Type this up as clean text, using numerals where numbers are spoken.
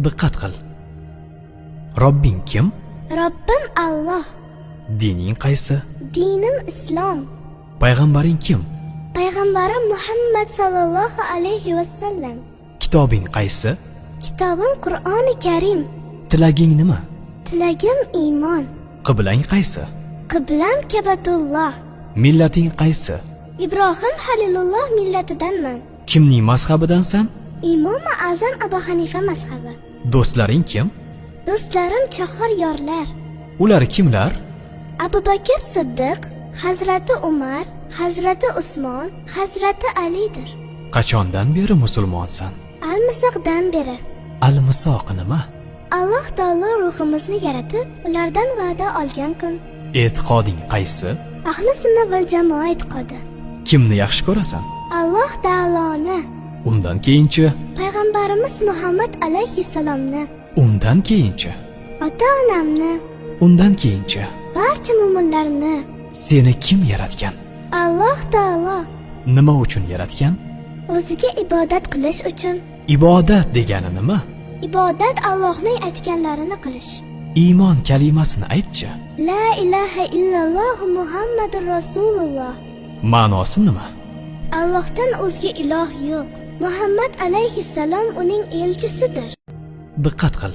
Diqqat qil. Robbing kim? Robbim Alloh. Dining qaysi? Dinim Islom. Payg'ambaring kim? Payg'ambarim Muhammad sallallohu alayhi vasallam. Kitobing qaysi? Kitobim Qur'oni Karim. Tilaging nima? Tilagim iymon. Qiblang qaysi? Qiblam Kabatulloh. Millating qaysi? Ibrohim Halilulloh millatidanman. Kimning mazhabidansan? Imom Azam Abu Hanifa mazhabi. Do'stlaring kim? Do'stlarim chahor yorlar. Ular kimlar? Abu Bakr Siddiq, Hazrati Umar, Hazrati Usmon, Hazrati Alidir. Qachondan beri musulmonsan? Al-Misoqdan beri. Al-Misoq nima? Alloh taolo ruhimizni yaratib, ulardan va'da olgan kun. E'tiqoding qaysi? Ahli sunna val jamoa e'tiqodi. Kimni yaxshi ko'rasan? Alloh taoloni. Undan keyinchi? Payg'ambarimiz Muhammad alayhissalomni. Undan keyinchi? Ota-onamni. Undan keyinchi? Barcha mu'minlarni. Seni kim yaratgan? Alloh taolo. Nima uchun yaratgan? O'ziga ibodat qilish uchun. Ibodat degani nima? Ibodat Allohning aytganlarini qilish. Iymon kalimasini aytchi. La ilaha illalloh Muhammadur Rasululloh. Ma'nosi nima? Allohdan o'zga iloh yo'q. Muhammad alayhissalom uning elchisidir. Diqqat qil.